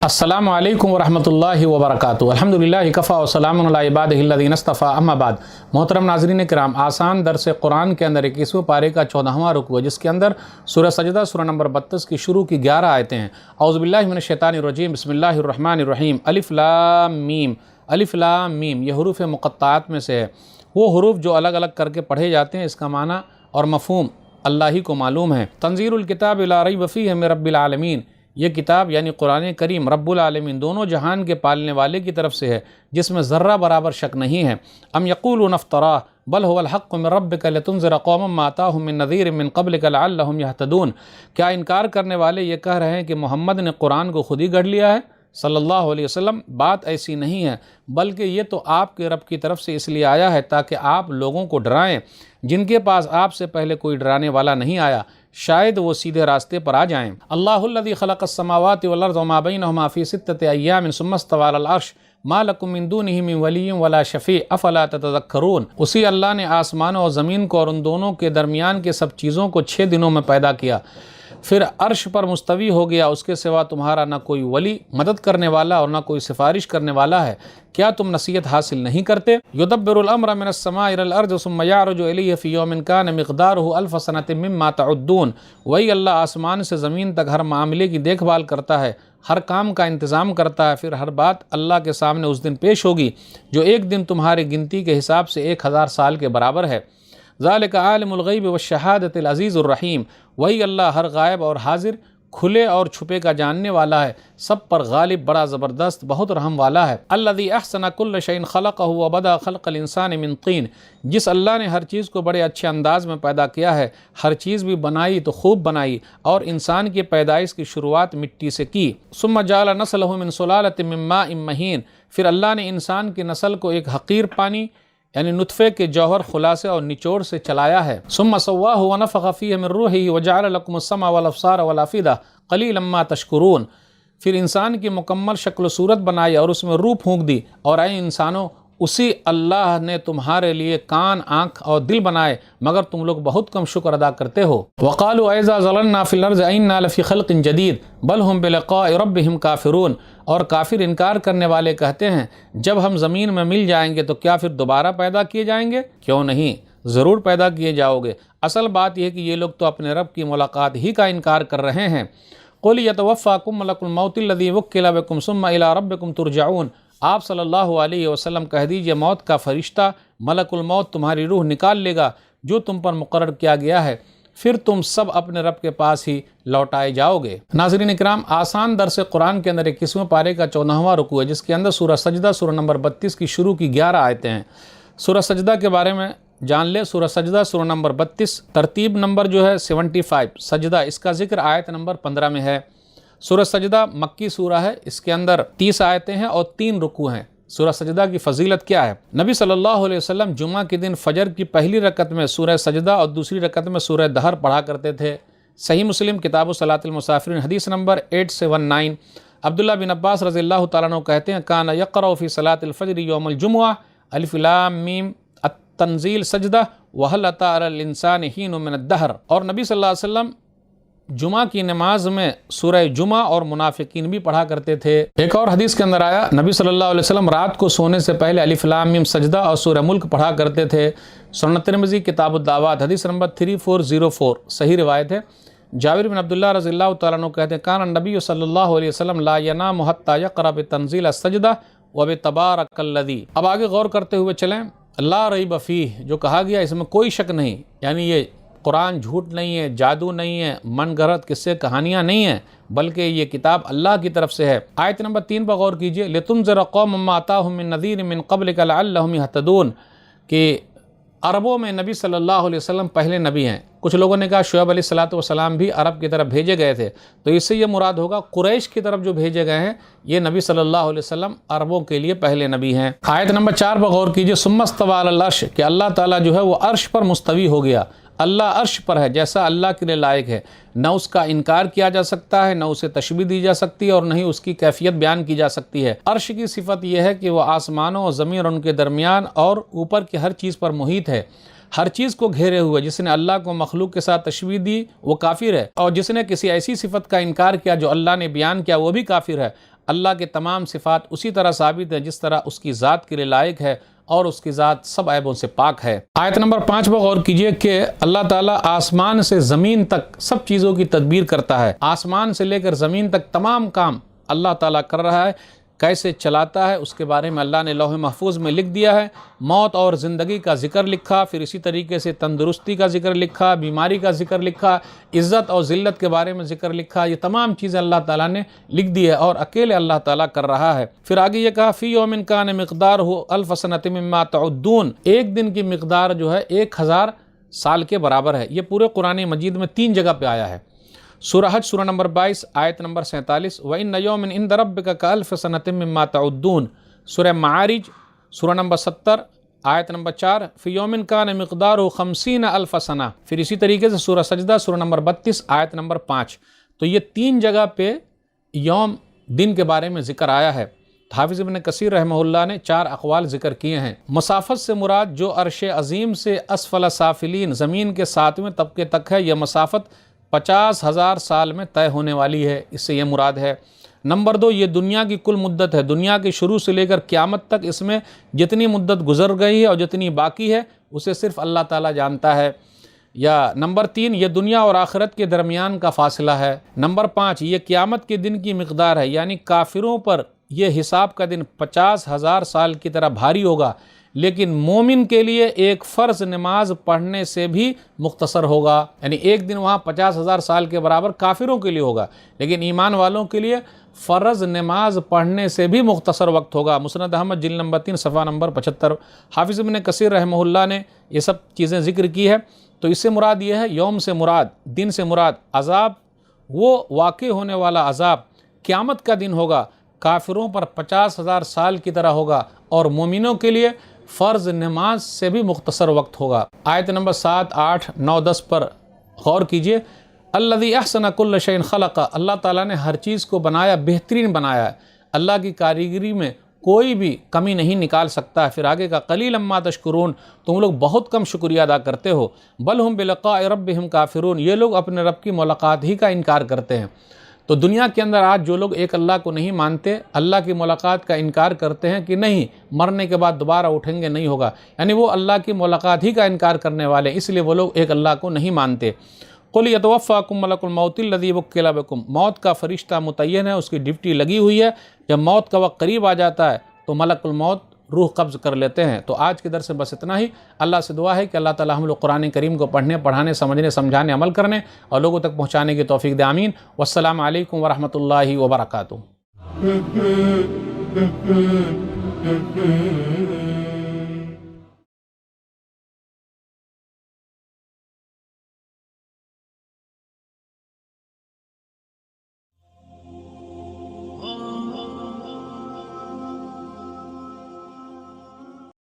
अस्सलामु अलैकुम वरहमतुल्लाहि वबरकातुहू। अल्हम्दुलिल्लाहि कफ़ा व सलामुन अला इबादिहिल्लज़ीना इस्तफ़ा, अम्मा बाद। मोहतरम नाज़रीन किराम, आसान दर्स कुरान के अंदर 21वें पारे का 14वां रुकू है, जिसके अंदर सूरह सजदा सूरह नंबर 32 की शुरू की 11 आयतें हैं। औज़ु बिल्लाहि मिनश शैतानिर रजीम, बिस्मिल्लाहिर रहमानिर रहीम। अलिफ लाम मीम। अलिफ लाम मीम ये हुरूफ़ मुक़त्ताआत में से है। वो हुरूफ जो अलग अलग करके पढ़े जाते हैं, इसका माना और मफ़हूम अल्लाह ही को मालूम है। तंज़ीलुल किताब ला रैब फ़ीहि मिन रब्बिल आलमीन, ये किताब यानी कुरान करीम रब्बुल आलमीन दोनों जहान के पालने वाले की तरफ से है, जिसमें ज़र्रा बराबर शक नहीं है। अम यक़ूलून इफ़्तरा बल हुवल हक़्क़ु मिन रब्बिक लितुनज़िरा क़ौमम मा अताहुम मिन नज़ीरिम मिन क़ब्लिक लअल्लहुम यहतदून। क्या इनकार करने वाले ये कह रहे हैं कि मोहम्मद ने कुरान को खुद ही गढ़ लिया है सल्लल्लाहु अलैहि वसल्लम? बात ऐसी नहीं है, बल्कि ये तो आपके रब की तरफ से इसलिए आया है ताकि आप लोगों को डराएं, जिनके पास आपसे पहले कोई डराने वाला नहीं आया, शायद वो सीधे रास्ते पर आ जाएं। अल्लाहुल्लज़ी खलक़स समावाति वल अर्ज़ व मा बैनहुमा फ़ी सित्तति अय्यामिन सुम्मा इस्तवा अलल अर्श मा लकुम मिन दूनिही मिन वलिय्यिन वला शफ़ी अफ़ला ततज़क्करून। उसी अल्लाह ने आसमानों और ज़मीन को और उन दोनों के दरमियान के सब चीज़ों को 6 दिनों में पैदा किया, फिर अर्श पर मुस्तवी हो गया। उसके सिवा तुम्हारा न कोई वली मदद करने वाला और न कोई सिफारिश करने वाला है। क्या तुम नसीहत हासिल नहीं करते? युदब्बिरुल अम्र मिनस समाइ इलल अर्ज़ सुम्मा यअरुजु इलैहि फ़ी यौमिन कान मिक़दारुहु अल्फ़ सनतिन मिम्मा तउद्दून। वही अल्लाह आसमान से ज़मीन तक हर मामले की देखभाल करता है, हर काम का इंतज़ाम करता है, फिर हर बात अल्लाह के सामने उस दिन पेश होगी जो एक दिन तुम्हारी गिनती के हिसाब से 1000 साल के बराबर है। ज़ालिका आलिमुल ग़ैब वश्शहादतिल अज़ीज़ुर रहीम। वही अल्लाह हर गायब और हाजिर, खुले और छुपे का जानने वाला है, सब पर गालिब, बड़ा ज़बरदस्त, बहुत रहम वाला है। अल्लज़ी अहसना कुल्ल शैइन ख़लक़हु व बदा ख़ल्क़ल इंसान मिन तीन। जिस अल्लाह ने हर चीज़ को बड़े अच्छे अंदाज में पैदा किया है, हर चीज़ भी बनाई तो खूब बनाई, और इंसान की पैदाइश की शुरुआत मिट्टी से की। सुम्मा जअल नस्लहु मिन सुलालतिन मिन माइन महीन। फिर अल्लाह ने इंसान की नस्ल को एक हक़ीर पानी यानी नुतफ़े के जौहर, खुलासे और निचोड़ से चलाया है। सुम्मा सव्वाहु व नफ़ख़ फ़ीहि मिन रूहिही व जअल लकुमुस समा वल अब्सार वल अफ़ीदा क़लीलन मा तशकुरून। फिर इंसान की मुकम्मल शक्ल सूरत बनाई और उसमें रूह फूंक दी, और ऐ इंसानों, उसी अल्लाह ने तुम्हारे लिए कान, आँख और दिल बनाए, मगर तुम लोग बहुत कम शुक्र अदा करते हो। वक़ालू ऐज़ा ज़ललना फ़िल अर्ज़ि इन्ना लफ़ी ख़ल्क़िन जदीद बल हुम बिलिक़ाइ रब्बिहिम काफ़िरून। और काफिर इनकार करने वाले कहते हैं, जब हम ज़मीन में मिल जाएंगे तो क्या फिर दोबारा पैदा किए जाएंगे? क्यों नहीं, ज़रूर पैदा किए जाओगे। असल बात यह है कि ये लोग तो अपने रब की मुलाकात ही का इनकार कर रहे हैं। क़ुल यतवफ़्फ़ाकुम मलकुल मौतिल लज़ी वुक्किला बिकुम सुम्मा इला रब्बिकुम तुरजऊन। आप सल्लल्लाहु अलैहि वसल्लम कह दीजिए, मौत का फ़रिश्ता मलकुल मौत तुम्हारी रूह निकाल लेगा जो तुम पर मुक़र्रर किया गया है, फिर तुम सब अपने रब के पास ही लौटाए जाओगे। नाज़रीन इकराम, आसान दर्स कुरान के अंदर 21वें पारे का 14वां रुकू है, जिसके अंदर सूरह सजदा सूरह नंबर 32 की शुरू की 11 आयतें हैं। सूरह सजदा के बारे में जान ले। सूरह सजदा सूरह नंबर 32, तरतीब नंबर जो है 75, सजदा इसका जिक्र आयत नंबर 15 में है। सूरह सजदा मक्की सूरह है, इसके अंदर 30 आयतें हैं और 3 रुकू हैं। सूरह सजदा की फजीलत क्या है? नबी सल्लल्लाहु अलैहि वसल्लम जुमा के दिन फजर की पहली रकत में सूरह सजदा और दूसरी रकत में सूरह दहर पढ़ा करते थे। सही मुस्लिम किताब सलातिल मुसाफिरीन हदीस नंबर 879। अब्दुल्ला बिन अब्बास रज़ियल्लाहु तआला अन्हु कहते हैं, काना यक़रअ फ़ी सलातिल फ़ज्र यौमुल जुमुआ अलिफ़ लाम मीम अत-तंज़ील सजदा व हल अता अलल इंसानि हीनुम मिनद दहर। और नबी सल्लल्लाहु अलैहि वसल्लम जुमा की नमाज में सूरह जुमा और मुनाफिकीन भी पढ़ा करते थे। एक और हदीस के अंदर आया, नबी सल्लल्लाहु अलैहि वसल्लम रात को सोने से पहले अलिफ लाम मीम सजदा और सूरह मुल्क पढ़ा करते थे। सुनन तिरमिज़ी किताबुद दावात हदीस नंबर 3404 सही रिवायत है। जाबिर बिन अब्दुल्लाह रज़ियल्लाहु तआला अन्हु कहते हैं, कान नबी सल्लल्लाहु अलैहि वसल्लम ला यनामु हत्ता यक़रा बितंज़ील सजदा व बितबारकल्लज़ी। अब आगे गौर करते हुए चलें। ला रैब फ़ीह जो कहा गया, इसमें कोई शक नहीं, यानी ये कुरान झूठ नहीं है, जादू नहीं है, मन गढ़ंत किस्से कहानियाँ नहीं हैं, बल्कि ये किताब अल्लाह की तरफ से है। आयत नंबर 3 पर गौर कीजिए, लितुनज़िरा क़ौमम मा अताहुम मिन नज़ीरिम मिन क़ब्लिका लअल्लहुम यहतदून, कि अरबों में नबी सल्लल्लाहु अलैहि वसल्लम पहले नबी हैं। कुछ लोगों ने कहा शुएब अलैहिस्सलातु वस्सलाम भी अरब की तरफ भेजे गए थे, तो इससे ये मुराद होगा कुरैश की तरफ जो भेजे गए हैं, ये नबी सल्लल्लाहु अलैहि वसल्लम अरबों के लिए पहले नबी हैं। आयत नंबर 4 पर गौर कीजिए, सुम्मा इस्तवा अलल अर्श, कि अल्लाह ताला जो है वो अर्श पर मुस्तवी हो गया। अल्लाह अर्श पर है, जैसा अल्लाह के लिए लायक है, न उसका इनकार किया जा सकता है, न उसे तशबीह दी जा सकती है, और न ही उसकी कैफियत बयान की जा सकती है। अर्श की सिफत यह है कि वह आसमानों और ज़मीन और उनके दरमियान और ऊपर की हर चीज़ पर मुहित है, हर चीज़ को घेरे हुए। जिसने अल्लाह को मखलूक के साथ तशबीह दी वो काफिर है, और जिसने किसी ऐसी सिफत का इनकार किया जो अल्लाह ने बयान किया वो भी काफिर है। اللہ کے تمام صفات اسی طرح ثابت ہے جس طرح اس کی ذات کے لیے لائق ہے، اور اس کی ذات سب عیبوں سے پاک ہے۔ آیت نمبر 5 پر غور کیجئے کہ اللہ تعالیٰ آسمان سے زمین تک سب چیزوں کی تدبیر کرتا ہے۔ آسمان سے لے کر زمین تک تمام کام اللہ تعالیٰ کر رہا ہے، کیسے چلاتا ہے اس کے بارے میں اللہ نے لوح محفوظ میں لکھ دیا ہے۔ موت اور زندگی کا ذکر لکھا، پھر اسی طریقے سے تندرستی کا ذکر لکھا، بیماری کا ذکر لکھا، عزت اور ذلت کے بارے میں ذکر لکھا۔ یہ تمام چیزیں اللہ تعالیٰ نے لکھ دی ہے اور اکیلے اللہ تعالیٰ کر رہا ہے۔ پھر آگے یہ کہا فی یوم کان مقدارہ الف سنۃ مما تعدون، ایک دن کی مقدار جو ہے 1000 سال کے برابر ہے۔ یہ پورے قرآن مجید میں 3 جگہ پہ آیا ہے۔ سورہ حج سورہ نمبر 22 آیت نمبر 47 وَإِنَّ يَوْمٍ عِنْدَ رَبِّكَ كَأَلْفِ سَنَةٍ مِّمَّا تَعُدُّونَ، سورہ معارج سورہ نمبر 70 آیت نمبر 4 فِي يَوْمٍ كَانَ مِقْدَارُهُ 50 أَلْفَ سَنَةٍ، پھر اسی طریقے سے سورہ سجدہ سورہ نمبر 32 آیت نمبر 5۔ تو یہ 3 جگہ پہ یوم دن کے بارے میں ذکر آیا ہے۔ حافظ ابن کثیر رحمہ اللہ نے 4 اقوال ذکر کیے ہیں۔ مسافت سے مراد جو عرش عظیم سے اسفل سافلین زمین کے 7ویں طبقے تک ہے، یہ مسافت 50,000 سال میں طے ہونے والی ہے، اس سے یہ مراد ہے۔ نمبر 2، یہ دنیا کی کل مدت ہے، دنیا کے شروع سے لے کر قیامت تک اس میں جتنی مدت گزر گئی ہے اور جتنی باقی ہے اسے صرف اللہ تعالیٰ جانتا ہے۔ یا نمبر 3، یہ دنیا اور آخرت کے درمیان کا فاصلہ ہے۔ نمبر 5، یہ قیامت کے دن کی مقدار ہے، یعنی کافروں پر یہ حساب کا دن 50,000 سال کی طرح بھاری ہوگا، لیکن مومن کے لیے ایک فرض نماز پڑھنے سے بھی مختصر ہوگا۔ یعنی ایک دن وہاں 50,000 سال کے برابر کافروں کے لیے ہوگا، لیکن ایمان والوں کے لیے فرض نماز پڑھنے سے بھی مختصر وقت ہوگا۔ مسند احمد جلد نمبر 3 صفحہ نمبر 75۔ حافظ ابن کثیر رحمہ اللہ نے یہ سب چیزیں ذکر کی ہے۔ تو اس سے مراد یہ ہے، یوم سے مراد، دن سے مراد عذاب، وہ واقع ہونے والا عذاب قیامت کا دن ہوگا، کافروں پر 50,000 سال کی طرح ہوگا، اور مومنوں کے لیے فرض نماز سے بھی مختصر وقت ہوگا۔ آیت نمبر 7، 8، 9، 10 پر غور کیجئے۔ الذی احسن کل شیء خلق، اللہ تعالیٰ نے ہر چیز کو بنایا، بہترین بنایا ہے، اللہ کی کاریگری میں کوئی بھی کمی نہیں نکال سکتا ہے۔ پھر آگے کا قلیلا ما تشکرون، تم لوگ بہت کم شکریہ ادا کرتے ہو۔ بل ہم بلقاء ربہم کافرون، یہ لوگ اپنے رب کی ملاقات ہی کا انکار کرتے ہیں۔ تو دنیا کے اندر آج جو لوگ ایک اللہ کو نہیں مانتے، اللہ کی ملاقات کا انکار کرتے ہیں کہ نہیں مرنے کے بعد دوبارہ اٹھیں گے، نہیں ہوگا، یعنی وہ اللہ کی ملاقات ہی کا انکار کرنے والے، اس لیے وہ لوگ ایک اللہ کو نہیں مانتے۔ قل یتوفاکم ملک الموت الذی وکل بکم، موت کا فرشتہ متعین ہے، اس کی ڈیوٹی لگی ہوئی ہے، جب موت کا وقت قریب آ جاتا ہے تو ملک الموت روح قبض کر لیتے ہیں۔ تو آج کے درس سے بس اتنا ہی۔ اللہ سے دعا ہے کہ اللہ تعالی ہم لوگ قرآن کریم کو پڑھنے، پڑھانے، سمجھنے، سمجھانے، عمل کرنے اور لوگوں تک پہنچانے کی توفیق دے، آمین۔ والسلام علیکم ورحمۃ اللہ وبرکاتہ۔